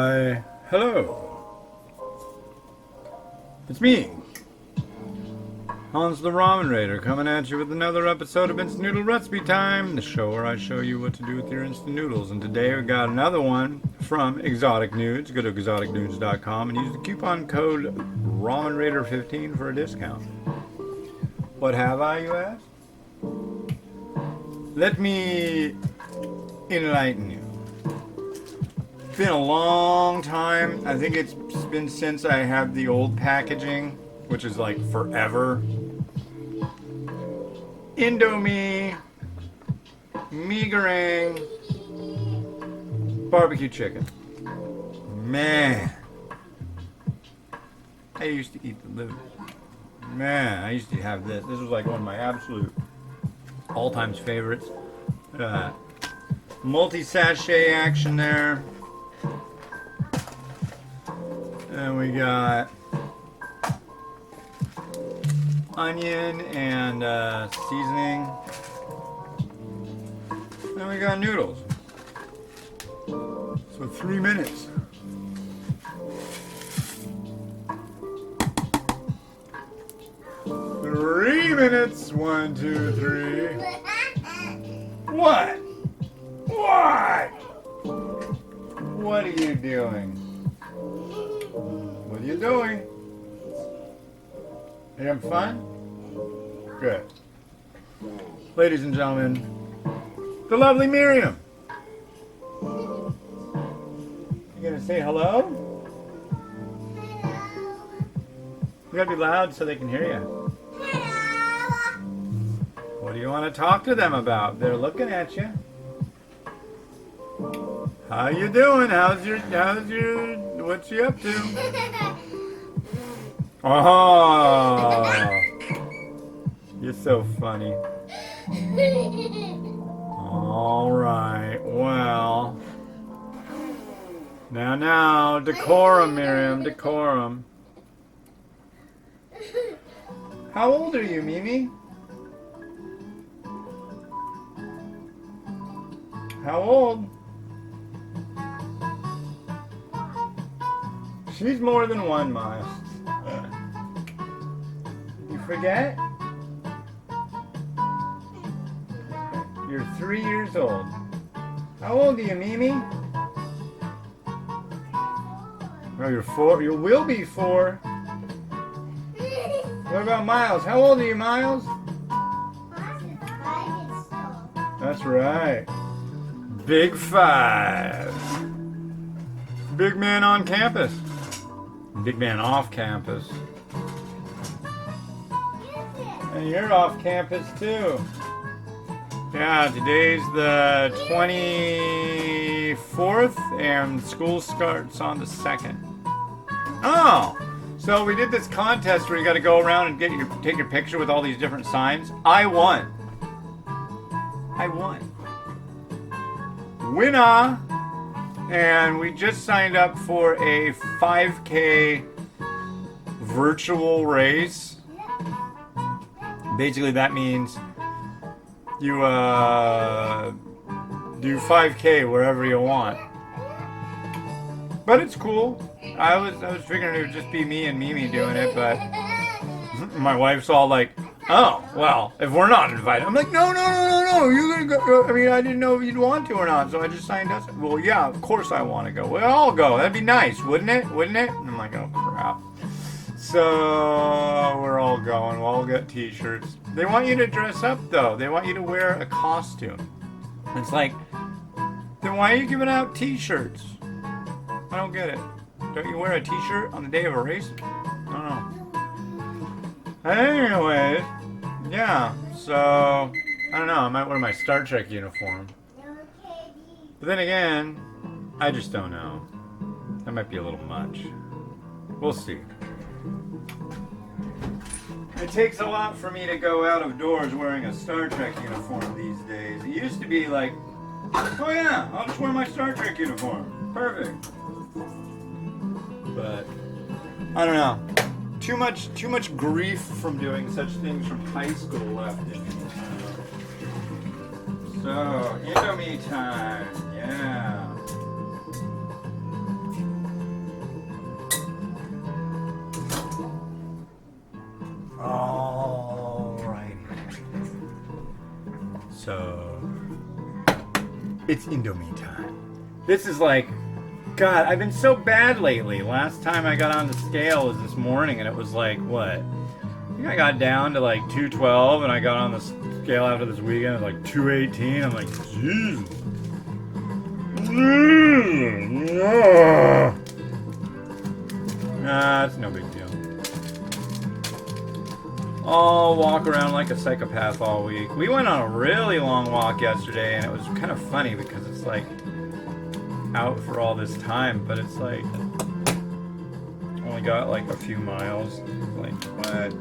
Why, hello. It's me, Hans the Ramen Raider, coming at you with another episode of Instant Noodle Recipe Time, the show where I show you what to do with your instant noodles. And today we got another one from Exotic Nudes. Go to exoticnudes.com and use the coupon code RamenRaider15 for a discount. What have I, you ask? Let me enlighten you. It's been a long time. I think it's been since I had the old packaging, which is like forever. Indomie, Goreng, barbecue chicken. Man, I used to eat the liver. Man, I used to have this. This was like one of my absolute all-time favorites. Multi-sachet action there. And we got onion and seasoning. Then we got noodles. So 3 minutes. Three minutes. 1, 2, 3. What? What? What are you doing? What are you doing? You having fun? Good. Ladies and gentlemen, the lovely Miriam. You gonna say hello? You gotta be loud so they can hear you. What do you want to talk to them about? They're looking at you. How you doing? How's your, what's you up to? Oh, you're so funny. All right, well, now, decorum, Miriam, decorum. How old are you, Mimi? How old? She's more than 1 mile. You forget? You're 3 years old. How old are you, Mimi? Oh, you're 4. You will be 4. What about Miles? How old are you, Miles? That's right. Big 5. Big man on campus. Big man off campus. And you're off campus too. Yeah, today's the 24th and school starts on the 2nd. Oh! So we did this contest where you got to go around and take your picture with all these different signs. I won. Winner! And we just signed up for a 5K virtual race. Basically, that means you do 5K wherever you want. But it's cool. I was figuring it would just be me and Mimi doing it, but my wife's all like, "Oh, well, if we're not invited." I'm like, no, you're gonna go. I mean, I didn't know if you'd want to or not, so I just signed up. Well, yeah, of course I want to go. We'll all go. That'd be nice, wouldn't it? And I'm like, oh, crap. So we're all going. We'll all get t-shirts. They want you to dress up, though. They want you to wear a costume. It's like, then why are you giving out t-shirts? I don't get it. Don't you wear a t-shirt on the day of a race? I don't know. Anyways, yeah, so, I don't know, I might wear my Star Trek uniform. But then again, I just don't know. That might be a little much. We'll see. It takes a lot for me to go out of doors wearing a Star Trek uniform these days. It used to be like, oh yeah, I'll just wear my Star Trek uniform. Perfect. But, I don't know. Too much grief from doing such things from high school left in me. So, Indomie time. Yeah. So, it's Indomie time. This is like, God, I've been so bad lately. Last time I got on the scale was this morning, and it was like, what? I think I got down to like 212, and I got on the scale after this weekend, it was like 218. I'm like, jeez. Nah, it's no big deal. I'll walk around like a psychopath all week. We went on a really long walk yesterday, and it was kind of funny because it's like out for all this time, but it's like only got like a few miles. Like, what?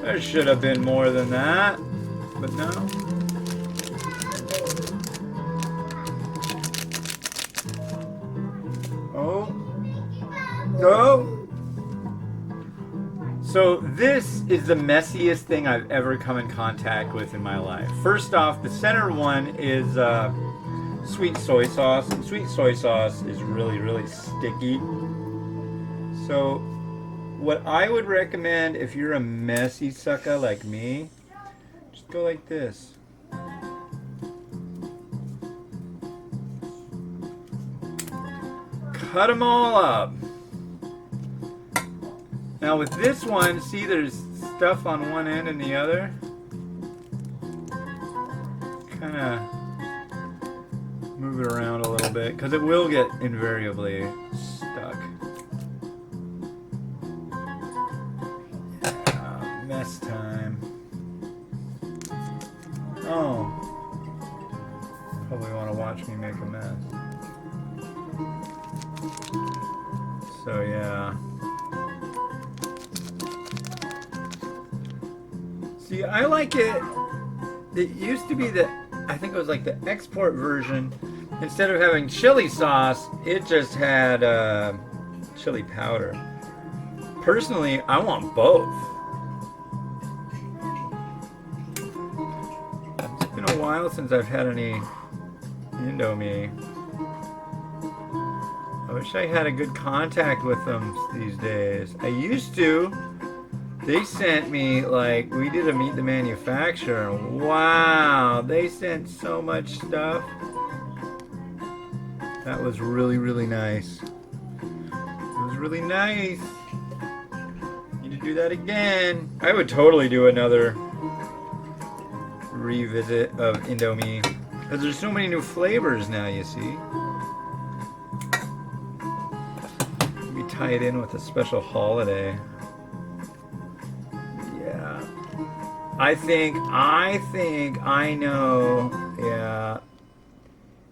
There should have been more than that, but no. Oh. Go. So this is the messiest thing I've ever come in contact with in my life. First off, the center one is sweet soy sauce. And sweet soy sauce is really, really sticky. So what I would recommend if you're a messy sucker like me, just go like this. Cut them all up. Now with this one, see there's stuff on one end and the other. Kind of move it around a little bit because it will get invariably stuck. Yeah, mess time. Oh, probably want to watch me make a mess. So yeah. See, I like it. It used to be that, I think it was like the export version. Instead of having chili sauce, it just had chili powder. Personally, I want both. It's been a while since I've had any Indomie. I wish I had a good contact with them these days. I used to. They sent me, like, we did a meet the manufacturer. Wow, they sent so much stuff. That was really, really nice. It was really nice. Need to do that again. I would totally do another revisit of Indomie. Because there's so many new flavors now, you see. We tie it in with a special holiday. I think I know, yeah.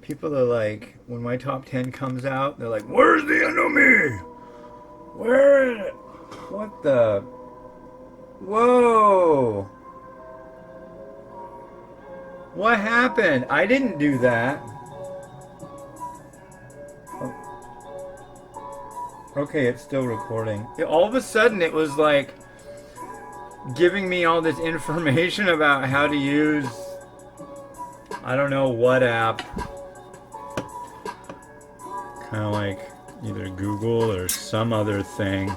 People are like, when my top 10 comes out, they're like, where's the Indomie? Where is it? What the? Whoa. What happened? I didn't do that. Oh. Okay, it's still recording. All of a sudden, it was like, giving me all this information about how to use I don't know what app, kind of like either Google or some other thing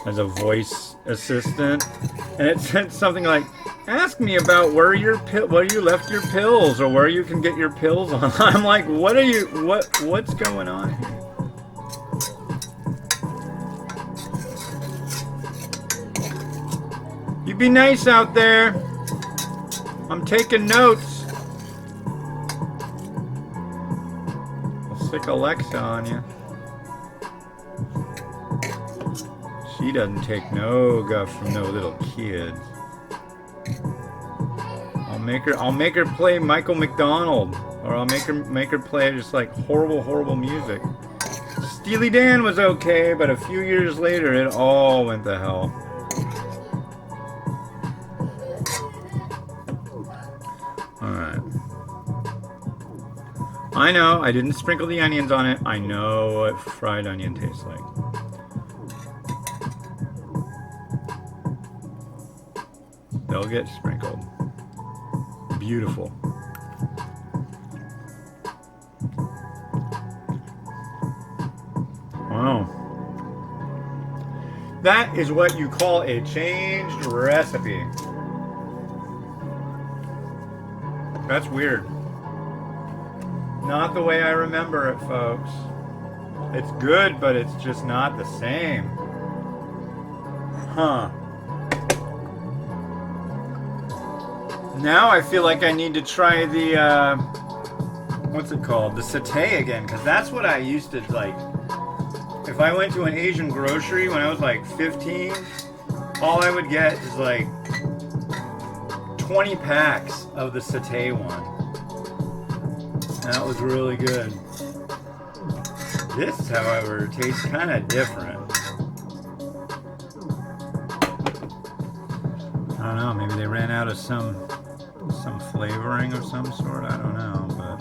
as a voice assistant, and it said something like, ask me about where you left your pills or where you can get your pills on. I'm like, what's going on here? You be nice out there. I'm taking notes. I'll stick Alexa on you. She doesn't take no guff from no little kids. I'll make her play Michael McDonald, or I'll make her play just like horrible music. Steely Dan was okay, but a few years later it all went to hell. Alright. I know, I didn't sprinkle the onions on it. I know what fried onion tastes like. They'll get sprinkled. Beautiful. Wow. That is what you call a changed recipe. That's weird. Not the way I remember it, folks. It's good, but it's just not the same. Huh. Now I feel like I need to try the, what's it called? The satay again, because that's what I used to like. If I went to an Asian grocery when I was like 15, all I would get is like 20 packs of the satay one. And that was really good. This, however, tastes kind of different. I don't know, maybe they ran out of some flavoring of some sort, I don't know, but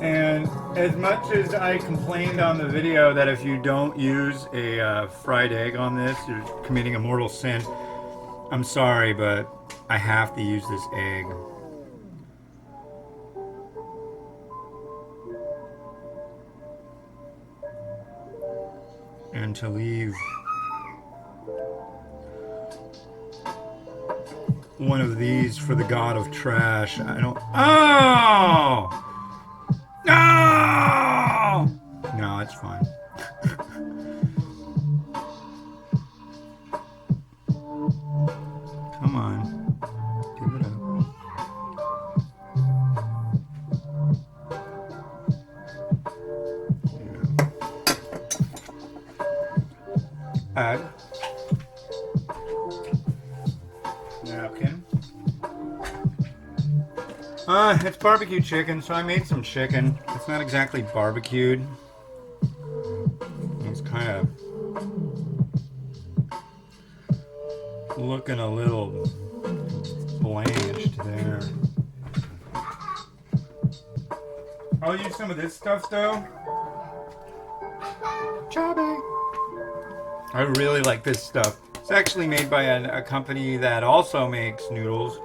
and as much as I complained on the video that if you don't use a fried egg on this, you're committing a mortal sin, I'm sorry, but I have to use this egg. And to leave one of these for the god of trash, I don't... Oh! No! No, it's fine. Come on. Give it up. Yeah. Add. Napkin. It's barbecue chicken, so I made some chicken. It's not exactly barbecued. It's kind of looking a little blanched there. I'll use some of this stuff though. Chubby. I really like this stuff. It's actually made by a company that also makes noodles.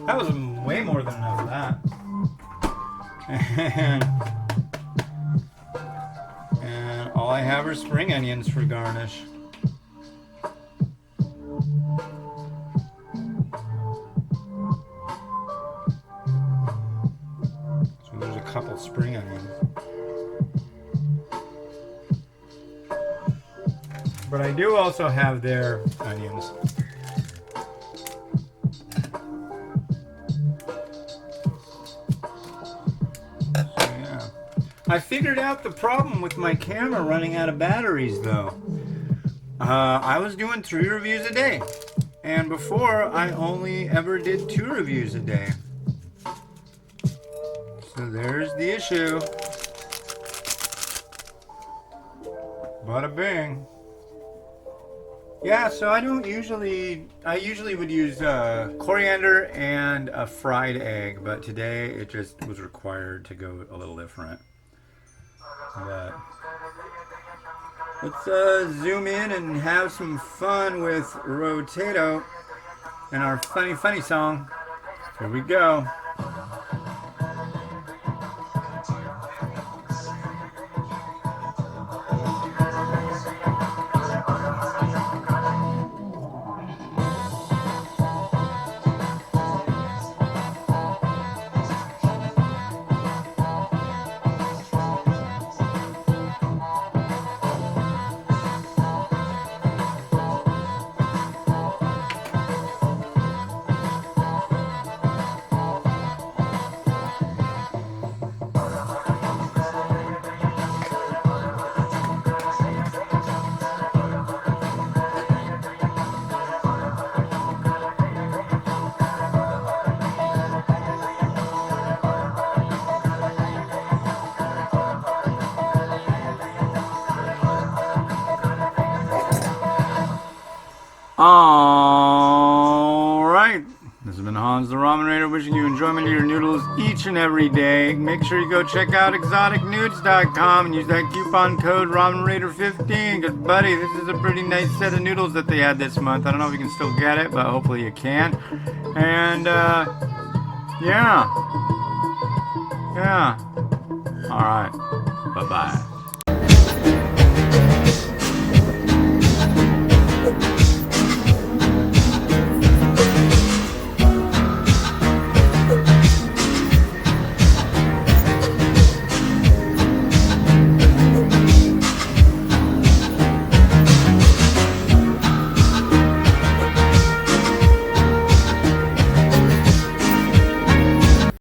That was way more than enough of that. And all I have are spring onions for garnish. So there's a couple spring onions. But I do also have their onions. I figured out the problem with my camera running out of batteries though. I was doing 3 reviews a day. And before, I only ever did 2 reviews a day. So there's the issue. Bada bing. Yeah, so I usually would use coriander and a fried egg, but today it just was required to go a little different. But let's zoom in and have some fun with Rotato and our funny song. Here we go. Alright, this has been Hans the Ramen Raider wishing you enjoyment of your each and every day. Make sure you go check out exoticnudes.com and use that coupon code RamenRaider15 because, buddy, this is a pretty nice set of noodles that they had this month. I don't know if you can still get it, but hopefully you can. And, yeah. Alright. Bye-bye.